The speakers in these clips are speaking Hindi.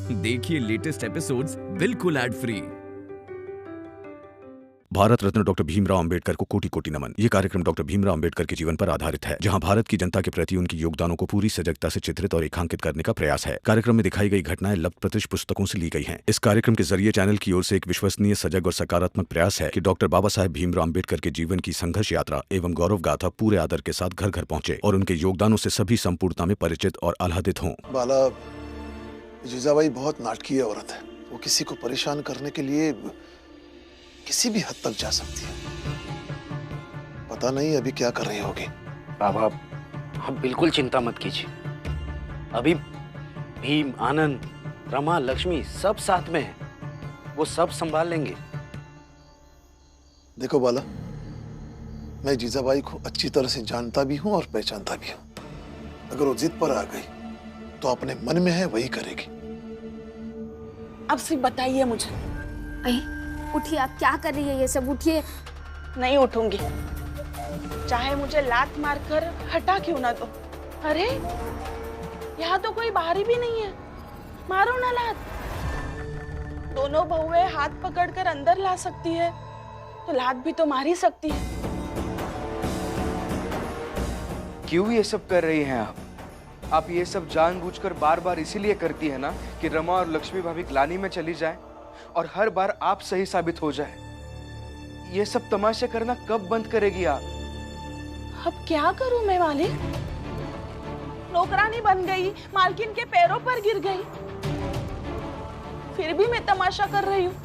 देखिए लेटेस्ट एपिसोड्स बिल्कुल ad free. Bharat Ratna doctor Bhimrao Ambedkar को कोटि कोटि नमन। ये कार्यक्रम डॉक्टर भीमराव अंबेडकर के जीवन पर आधारित है, जहां भारत की जनता के प्रति उनके योगदानों को पूरी सजगता से चित्रित और रेखांकित करने का प्रयास है। कार्यक्रम में दिखाई गई घटनाएं लब्ध प्रतिष्ठ पुस्तकों से ली गई हैं। इस कार्यक्रम के जरिए चैनल की ओर से एक विश्वसनीय, सजग और सकारात्मक प्रयास है कि डॉक्टर बाबा साहेब भीमराव अंबेडकर के जीवन की संघर्ष यात्रा एवं गौरव गाथा पूरे आदर के साथ घर घर पहुंचे और उनके योगदानों से सभी संपूर्णता में परिचित और आह्लादित हों। बाला, जीजाबाई बहुत नाटकीय औरत है। वो किसी को परेशान करने के लिए किसी भी हद तक जा सकती है। पता नहीं अभी क्या कर रही होगी। बाबा, आप बिल्कुल चिंता मत कीजिए। अभी भीम, आनंद, रमा, लक्ष्मी सब साथ में हैं। वो सब संभाल लेंगे। देखो बाला, मैं जीजाबाई को अच्छी तरह से जानता भी हूं और पहचानता भी हूं। अगर वो जिद पर आ गई तो अपने मन में है वही करेगी। अब सिर्फ बताइए मुझे। उठिए, आप क्या कर रही है ये सब? उठिए। नहीं उठूंगी, चाहे मुझे लात मारकर हटा क्यों ना दो। अरे यहाँ तो कोई बाहरी भी नहीं है, मारो ना लात। दोनों बहुएं हाथ पकड़कर अंदर ला सकती है तो लात भी तो मार ही सकती है। क्यों ये सब कर रही हैं आप ये सब जानबूझकर बार बार इसीलिए करती है ना कि रमा और लक्ष्मी भाभी ग्लानि में चली जाए और हर बार आप सही साबित हो जाए। ये सब तमाशे करना कब बंद करेगी आप? अब क्या करूं मैं मालिक? नौकरानी बन गई, मालकिन के पैरों पर गिर गई, फिर भी मैं तमाशा कर रही हूँ।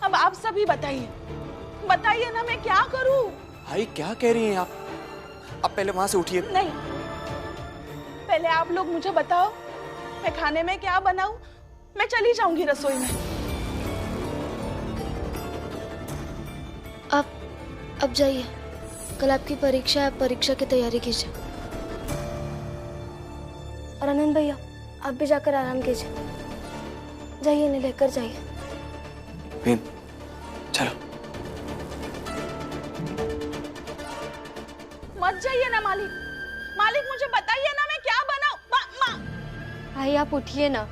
अब आप सभी बताइए, बताइए ना मैं क्या करूं? भाई क्या कह रही हैं आप? अब पहले वहां से उठिए। नहीं, पहले आप लोग मुझे बताओ मैं खाने में क्या बनाऊं। मैं चली जाऊंगी रसोई में। अब जाइए, कल आपकी परीक्षा है, आप परीक्षा की तैयारी कीजिए। और आनंद भैया, आप भी जाकर आराम कीजिए। जाइए, इन्हें लेकर जाइए। भीम, चलो। मत जाइए ना मालिक। मालिक मुझे बताइए ना मैं क्या बनाऊं। भाई आप उठिए ना,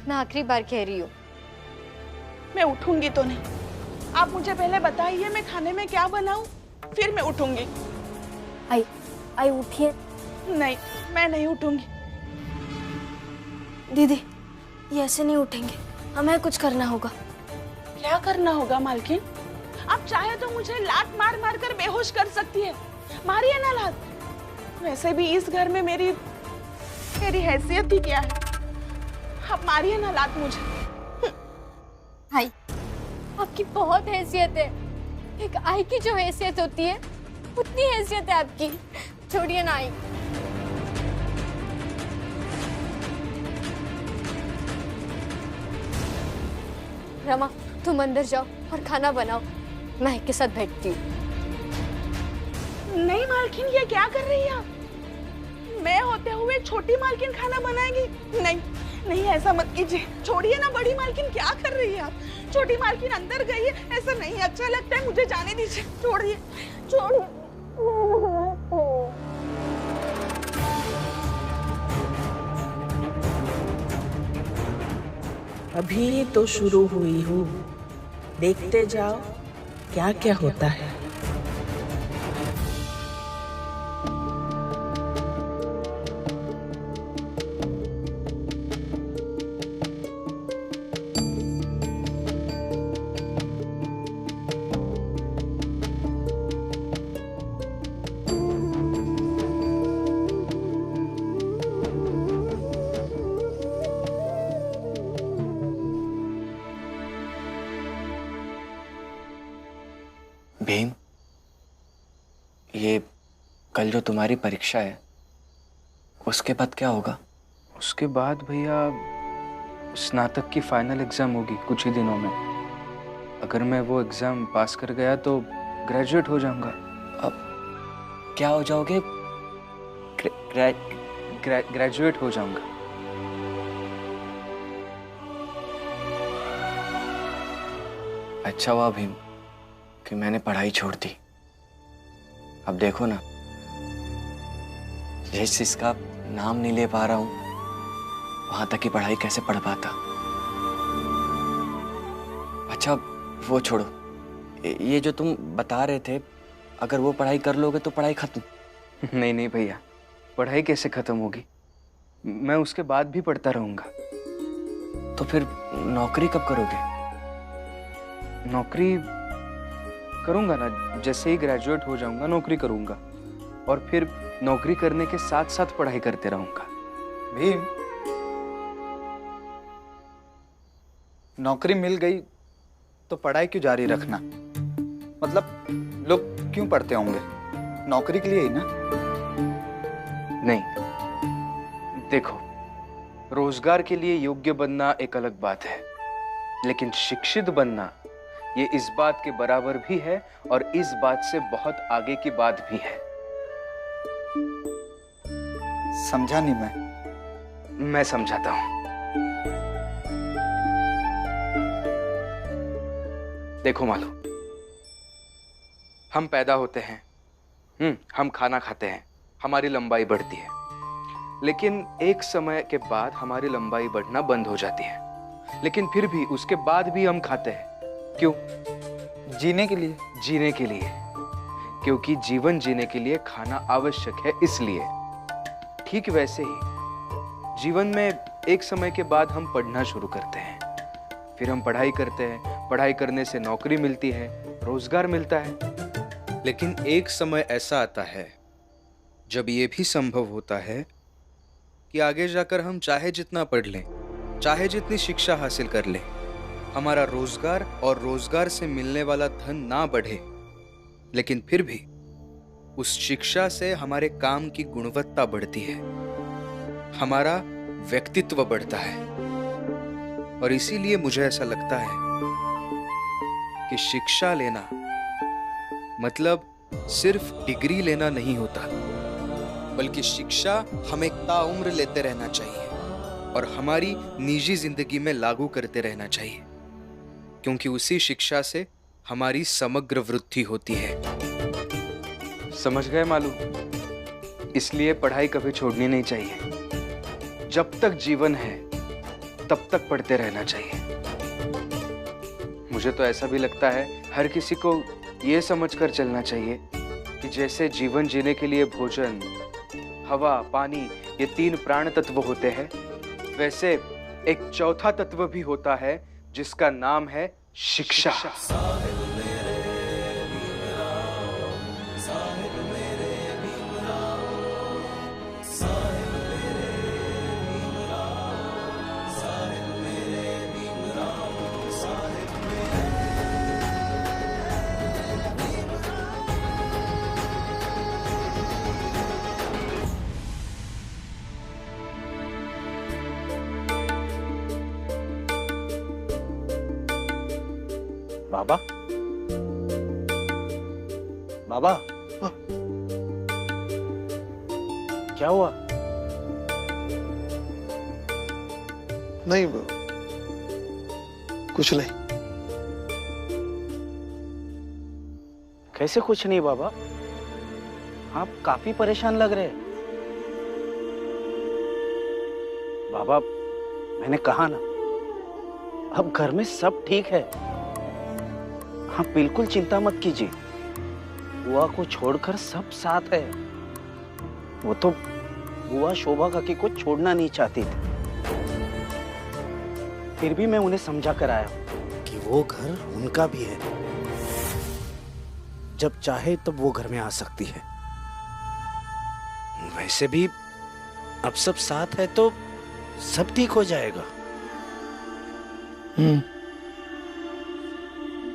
मैं आखिरी बार कह रही हूँ। मैं उठूंगी तो नहीं, आप मुझे पहले बताइए मैं खाने में क्या बनाऊं, फिर मैं उठूंगी। आई उठिए। नहीं, मैं नहीं उठूंगी। दीदी, ये ऐसे नहीं उठेंगे, हमें कुछ करना होगा। क्या करना होगा मालकिन? आप चाहे तो मुझे लात मार मार कर बेहोश कर सकती है, मारिए ना लात। वैसे भी इस घर में मेरी हैसियत ही क्या है। आप मारिए ना लात मुझे। आई, आपकी बहुत हैसियत है। एक आई की जो हैसियत होती है उतनी हैसियत है आपकी। छोड़िए ना आई। रमा, तुम अंदर जाओ और खाना बनाओ, मैं एक के साथ बैठती हूँ। नहीं मालकिन, ये क्या कर रही है आप? मैं होते हुए छोटी मालकिन खाना बनाएगी? नहीं नहीं, ऐसा मत कीजिए। छोड़िए ना, बड़ी मालकिन क्या कर रही है आप? छोटी मालकिन अंदर गई है, ऐसा नहीं अच्छा लगता है, मुझे जाने दीजिए। छोड़िए छोड़िए। अभी तो शुरू हुई हूँ, देखते जाओ क्या क्या होता है। भीम, ये कल जो तुम्हारी परीक्षा है उसके बाद क्या होगा? उसके बाद भैया स्नातक की फाइनल एग्जाम होगी कुछ ही दिनों में। अगर मैं वो एग्जाम पास कर गया तो ग्रेजुएट हो जाऊंगा। अब क्या हो जाओगे? ग्रेजुएट हो जाऊंगा। अच्छा हुआ भीम कि मैंने पढ़ाई छोड़ दी। अब देखो ना, जिस चीज का नाम नहीं ले पा रहा हूं वहां तक की पढ़ाई कैसे पढ़ पाता। अच्छा वो छोड़ो, ये जो तुम बता रहे थे, अगर वो पढ़ाई कर लोगे तो पढ़ाई खत्म। नहीं नहीं भैया, पढ़ाई कैसे खत्म होगी, मैं उसके बाद भी पढ़ता रहूंगा। तो फिर नौकरी कब करोगे? नौकरी करूंगा ना, जैसे ही ग्रेजुएट हो जाऊंगा नौकरी करूंगा, और फिर नौकरी करने के साथ साथ पढ़ाई करते रहूंगा। भीम, नौकरी मिल गई तो पढ़ाई क्यों जारी रखना? मतलब लोग क्यों पढ़ते होंगे? नौकरी के लिए ही ना? नहीं, देखो, रोजगार के लिए योग्य बनना एक अलग बात है, लेकिन शिक्षित बनना ये इस बात के बराबर भी है और इस बात से बहुत आगे की बात भी है। समझा नहीं मैं समझाता हूं। देखो मालू, हम पैदा होते हैं, हम खाना खाते हैं, हमारी लंबाई बढ़ती है, लेकिन एक समय के बाद हमारी लंबाई बढ़ना बंद हो जाती है, लेकिन फिर भी उसके बाद भी हम खाते हैं। क्यों? जीने के लिए। जीने के लिए, क्योंकि जीवन जीने के लिए खाना आवश्यक है, इसलिए। ठीक वैसे ही जीवन में एक समय के बाद हम पढ़ना शुरू करते हैं, फिर हम पढ़ाई करते हैं, पढ़ाई करने से नौकरी मिलती है, रोजगार मिलता है, लेकिन एक समय ऐसा आता है जब ये भी संभव होता है कि आगे जाकर हम चाहे जितना पढ़ लें, चाहे जितनी शिक्षा हासिल कर लें, हमारा रोजगार और रोजगार से मिलने वाला धन ना बढ़े, लेकिन फिर भी उस शिक्षा से हमारे काम की गुणवत्ता बढ़ती है, हमारा व्यक्तित्व बढ़ता है। और इसीलिए मुझे ऐसा लगता है कि शिक्षा लेना मतलब सिर्फ डिग्री लेना नहीं होता, बल्कि शिक्षा हमें ताउम्र लेते रहना चाहिए और हमारी निजी जिंदगी में लागू करते रहना चाहिए, क्योंकि उसी शिक्षा से हमारी समग्र वृद्धि होती है। समझ गए मालूम? इसलिए पढ़ाई कभी छोड़नी नहीं चाहिए। जब तक जीवन है तब तक पढ़ते रहना चाहिए। मुझे तो ऐसा भी लगता है हर किसी को ये समझकर चलना चाहिए कि जैसे जीवन जीने के लिए भोजन, हवा, पानी ये 3 प्राण तत्व होते हैं, वैसे एक चौथा तत्व भी होता है जिसका नाम है शिक्षा। बाबा, बाबा, क्या हुआ? नहीं, कुछ नहीं। कैसे कुछ नहीं बाबा? आप काफी परेशान लग रहे हैं। बाबा, मैंने कहा ना, अब घर में सब ठीक है। आप बिल्कुल चिंता मत कीजिए। बुआ को छोड़कर सब साथ है। वो तो बुआ शोभा काकी को छोड़ना नहीं चाहती थी, फिर भी मैं उन्हें समझा कर आया कि वो घर उनका भी है। जब चाहे तब वो घर में आ सकती है। वैसे भी अब सब साथ है तो सब ठीक हो जाएगा।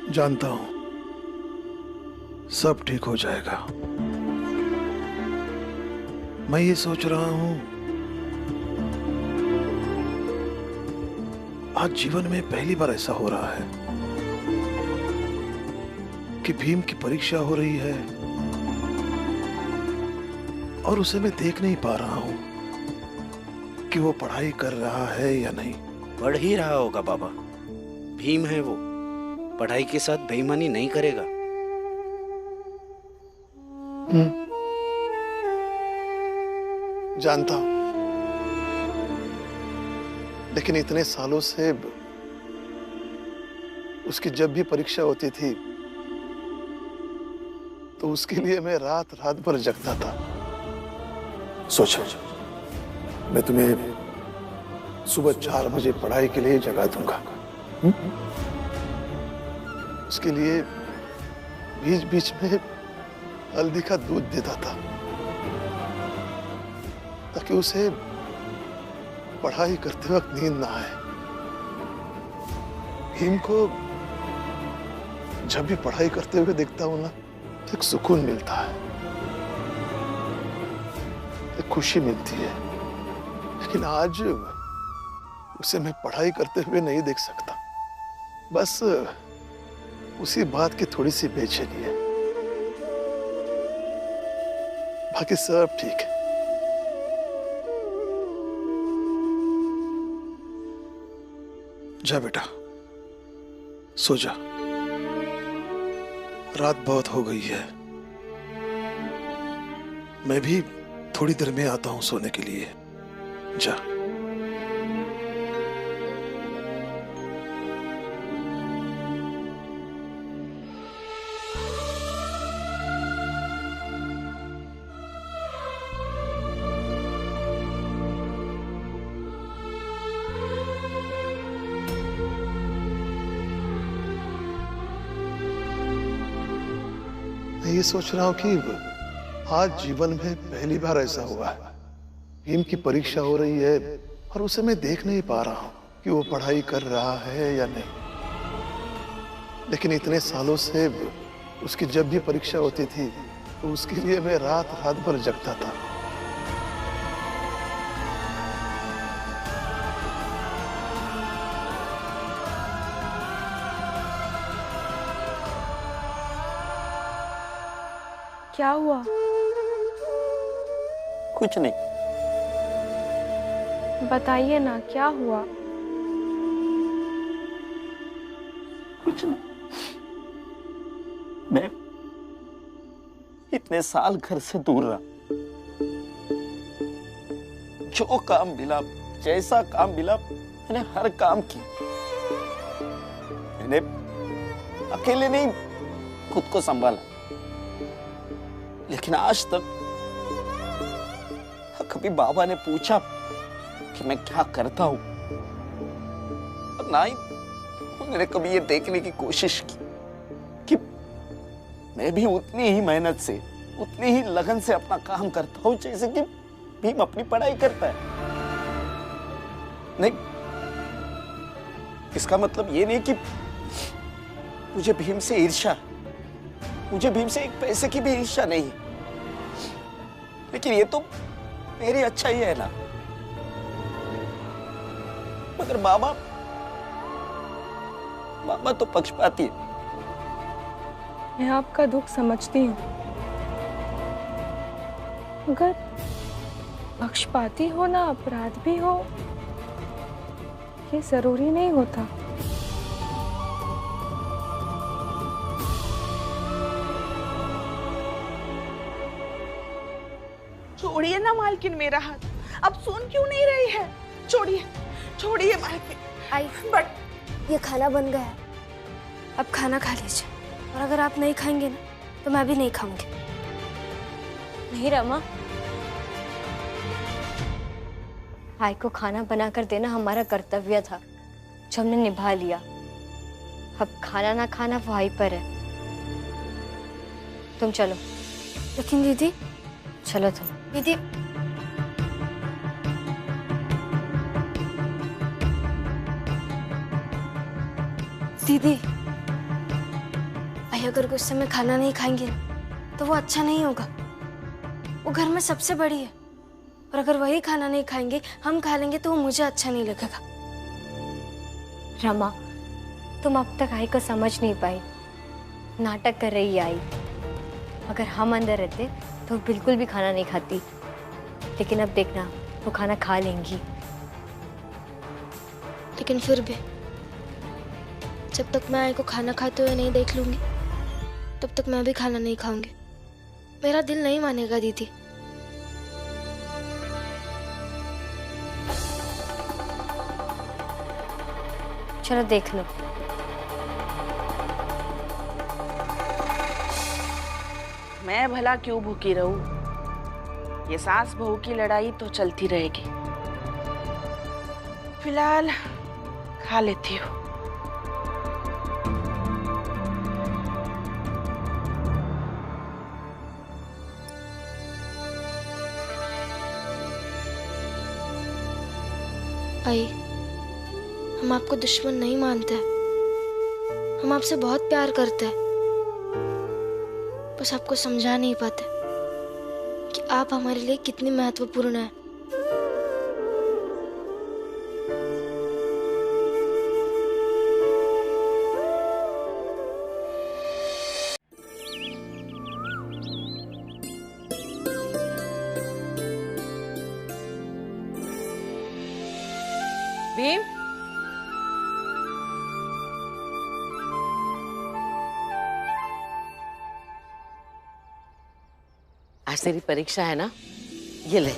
जानता हूं, सब ठीक हो जाएगा। मैं ये सोच रहा हूं, आज जीवन में पहली बार ऐसा हो रहा है कि भीम की परीक्षा हो रही है और उसे मैं देख नहीं पा रहा हूं कि वो पढ़ाई कर रहा है या नहीं। पढ़ ही रहा होगा बाबा। भीम है वो, पढ़ाई के साथ बेईमानी नहीं करेगा। जानता हूं, लेकिन इतने सालों से उसकी जब भी परीक्षा होती थी तो उसके लिए मैं रात रात भर जगता था। सोचो, मैं तुम्हें सुबह 4 बजे पढ़ाई के लिए जगा दूंगा। उसके लिए बीच बीच में हल्दी का दूध देता था ताकि उसे पढ़ाई करते वक्त नींद ना आए। भीम को जब भी पढ़ाई करते हुए देखता हूं ना, एक सुकून मिलता है, एक खुशी मिलती है। लेकिन आज उसे मैं पढ़ाई करते हुए नहीं देख सकता। बस उसी बात की थोड़ी सी बेचैनी है, बाकी सब ठीक है। जा बेटा, सो जा, रात बहुत हो गई है। मैं भी थोड़ी देर में आता हूं सोने के लिए। जा। मैं ये सोच रहा हूं कि आज जीवन में पहली बार ऐसा हुआ है। भीम की परीक्षा हो रही है और उसे मैं देख नहीं पा रहा हूं कि वो पढ़ाई कर रहा है या नहीं। लेकिन इतने सालों से उसकी जब भी परीक्षा होती थी तो उसके लिए मैं रात रात भर जगता था। क्या हुआ? कुछ नहीं। बताइए ना, क्या हुआ? कुछ नहीं। मैं इतने साल घर से दूर रहा, जो काम मिला, जैसा काम मिला, मैंने हर काम किया। मैंने अकेले नहीं खुद को संभाला, लेकिन आज तक कभी बाबा ने पूछा कि मैं क्या करता हूं, और ना ही उन्होंने कभी ये देखने की कोशिश की कि मैं भी उतनी ही मेहनत से, उतनी ही लगन से अपना काम करता हूं जैसे कि भीम अपनी पढ़ाई करता है। नहीं, इसका मतलब ये नहीं कि मुझे भीम से ईर्ष्या, मुझे भीम से एक पैसे की भी ईर्ष्या नहीं है, लेकिन ये तो मेरी अच्छाई है ना। मगर बाबा तो पक्षपाती है। मैं आपका दुख समझती हूँ, मगर पक्षपाती होना अपराध भी हो, ये जरूरी नहीं होता। छोड़िए ना मालकिन मेरा हाथ, अब सुन क्यों नहीं रही है? छोड़िए, छोड़िए मालकिन। आई बट ये खाना बन गया है, अब खाना खा लीजिए। और अगर आप नहीं खाएंगे ना तो मैं भी नहीं खाऊंगी। नहीं रमा, आई को खाना बनाकर देना हमारा कर्तव्य था, जो हमने निभा लिया। अब खाना ना खाना वो आई पर है। तुम चलो। लेकिन दीदी। चलो तुम। दीदी दीदी भाई अगर गुस्से में खाना नहीं खाएंगे तो वो अच्छा नहीं होगा। वो घर में सबसे बड़ी है, और अगर वही खाना नहीं खाएंगे, हम खा लेंगे तो वो मुझे अच्छा नहीं लगेगा। रमा, तुम अब तक आई को समझ नहीं पाई, नाटक कर रही है आई। अगर हम अंदर रहते तो बिल्कुल भी खाना नहीं खाती, लेकिन अब देखना वो खाना खा लेंगी। लेकिन फिर भी जब तक मैं आई को खाना खाते हुए नहीं देख लूंगी, तब तक मैं भी खाना नहीं खाऊंगी। मेरा दिल नहीं मानेगा दीदी। चलो देख लो। मैं भला क्यों भूखी रहूं? ये सास बहू की लड़ाई तो चलती रहेगी। फिलहाल खा लेती हूँ। आई, हम आपको दुश्मन नहीं मानते, हम आपसे बहुत प्यार करते हैं, बस आपको समझा नहीं पाते कि आप हमारे लिए कितनी महत्वपूर्ण है। भीम, आज तेरी परीक्षा है ना? ये ले,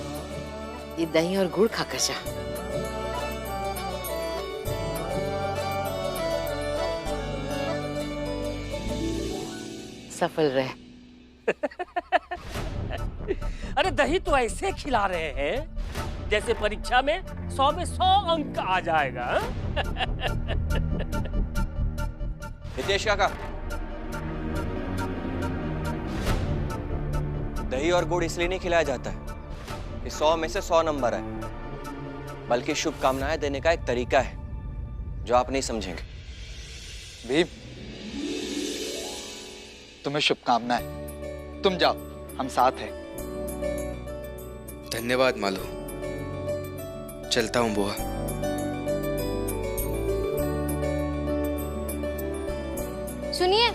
ये दही और गुड़ खाकर जा। सफल रहे। अरे दही तो ऐसे खिला रहे हैं जैसे परीक्षा में 100 में 100 अंक आ जाएगा। हितेश काका, दही और गुड़ इसलिए नहीं खिलाया जाता है कि 100 में से 100 नंबर है, बल्कि शुभकामनाएं देने का एक तरीका है जो आप नहीं समझेंगे। भीम, तुम्हें शुभकामनाएं। तुम जाओ, हम साथ हैं। धन्यवाद मालो, चलता हूँ बुआ। सुनिए,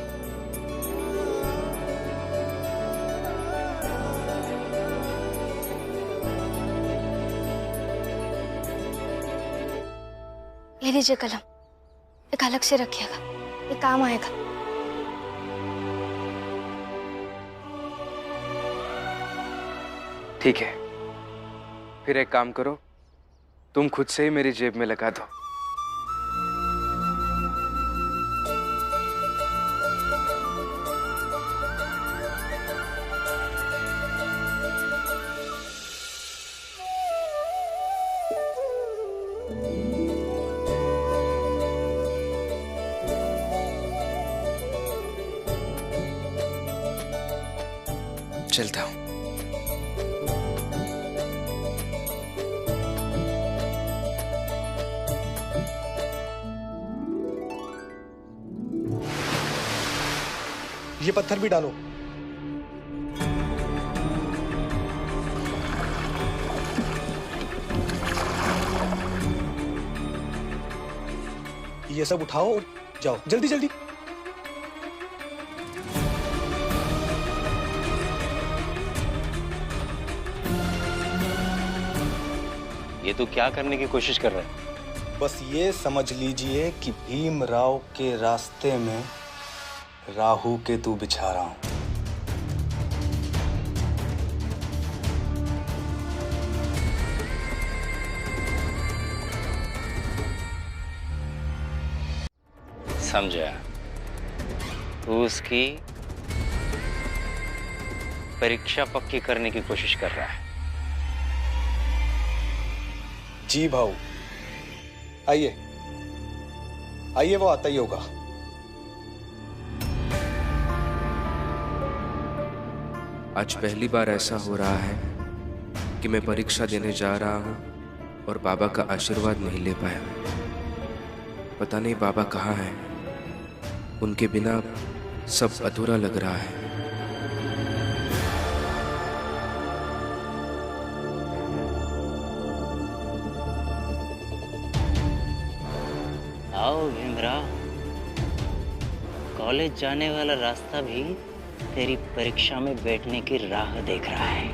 ले लीजिए कलम, एक अलग से रखिएगा, ये काम आएगा। ठीक है, फिर एक काम करो, तुम खुद से ही मेरी जेब में लगा दो। चलता हूँ। ये पत्थर भी डालो। ये सब उठाओ और जाओ, जल्दी जल्दी। ये तो क्या करने की कोशिश कर रहा है? बस ये समझ लीजिए कि भीमराव के रास्ते में राहु केतु बिछा रहा हूं। समझा? तू उसकी परीक्षा पक्की करने की कोशिश कर रहा है। जी भाऊ, आइए आइए, वो आता ही होगा। आज पहली बार ऐसा हो रहा है कि मैं परीक्षा देने जा रहा हूँ और बाबा का आशीर्वाद नहीं ले पाया। पता नहीं बाबा कहाँ हैं। उनके बिना सब अधूरा लग रहा है। आओ भीमराव, कॉलेज जाने वाला रास्ता भी तेरी परीक्षा में बैठने की राह देख रहा है।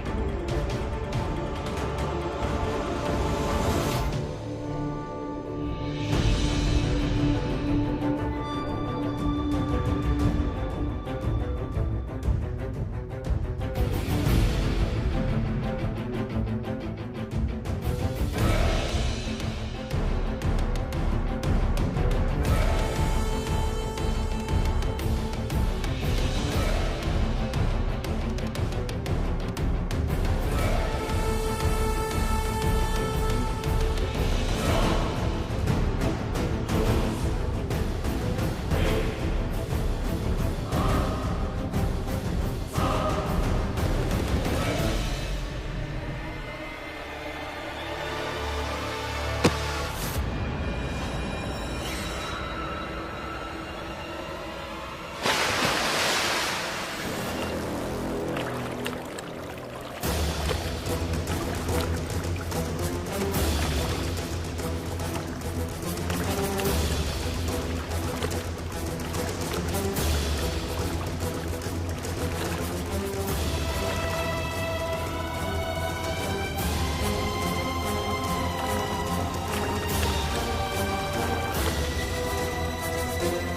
है।